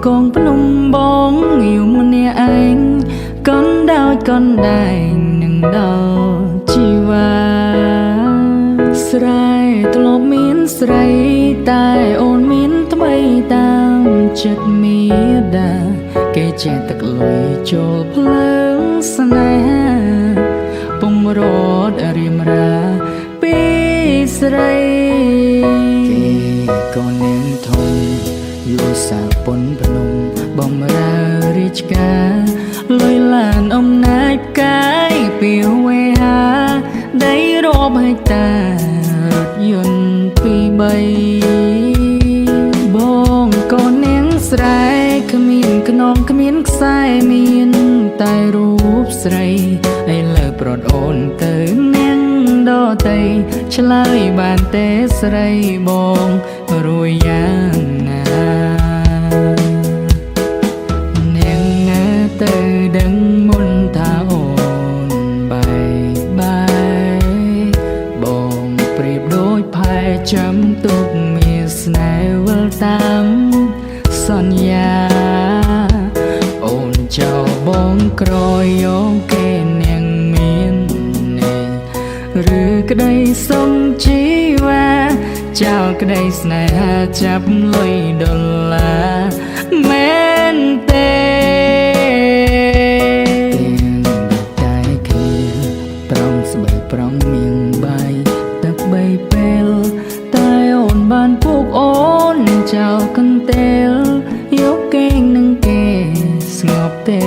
កងភ្នំបងយំម្នាក់ឯងកនដោយកនដែងនឹងដល់ជីវ៉ាស្រែធ្លាប់មានស្រីតែអូនមានថ្មីតាមចិត្តមេដាគេចេះទឹកលុយចូលភ្លើងស្នេហាពុំរត់រៀមរាពីស្រីគេក៏នាងធំយូសាពុនភ្នំបំរើរាជការលុយឡានអំណាចផ្កាយពីវេហាដីរាប់ហិកតារថយន្តពីរបីបងក៏នាងស្រែគ្មានខ្នងគ្មានខ្សែមានតែរូបស្រីឥឡូវប្រត់អូនទៅនាងដទៃឆ្លើយបានទេស្រីបងរួយយ៉ាងណានាងណាទៅដឹងមុនថាអូនបាយបងប្រៀបដូចផែចាំទុកមានស្នេហ៍វិលតាមសន្យាអូនចោលបងក្រយកគេនាងមានឬក្តីសុំជីវ៉ាចោលក្តីស្នេហាចាប់លុយដុល្លារមែនទេតែគ្នាប្រំស្បែកប្រំមៀងបាយទឹកបីពេលតែអូនបានពុកអូនចោលកន្ទេលយកគេងនឹងគេស្ងប់ទេ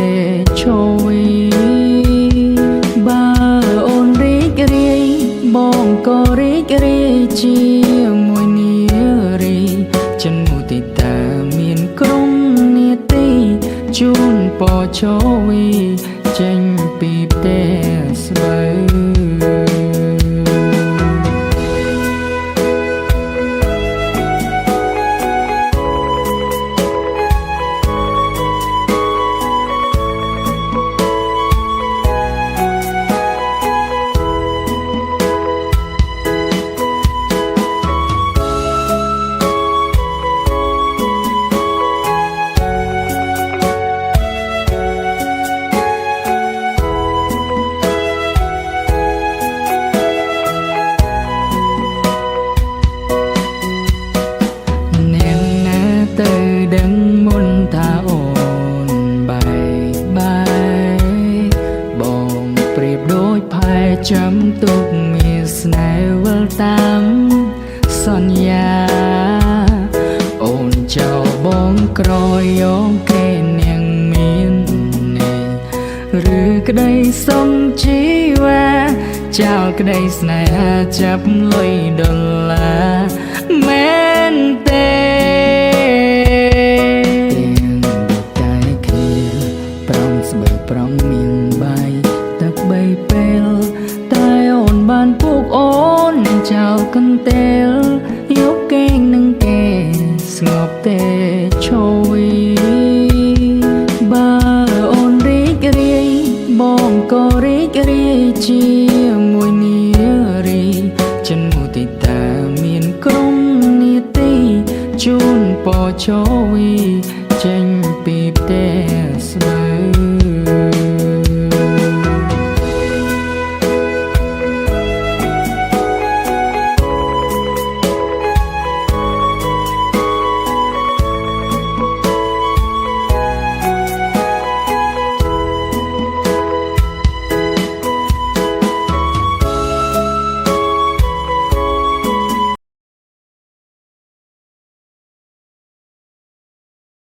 ឈវីបើអូនរីករាយបងក៏រីករាយជាមួយនារីចិនមុទិតាមានក្រុមនាទីជូនពរឈវីចេញពីផ្ទះស្បូវទៅដឹងមុនថាអូនបាយបងប្រៀបដូចផែចាំទុកមានស្នេហ៍វិលតាមសន្យាអូនចោលបងក្រយកគេនាងមានឬក្តីសុំជីវ៉ាចោលក្តីស្នេហាចាប់លុយដុល្លារមែនទេស្បែកប្រំមៀងបាយទឹកបីពេលតែអូនបានពុកអូនចោលកន្ទេលយកគេងនឹងគេស្ងប់ទេឈវីបើអូនរីករាយបងក៏រីករាយជាមួយនារីចិនមុទិតាមានក្រុមនាទីជូនពរឈវីចេញពីផ្ទះស្បូវ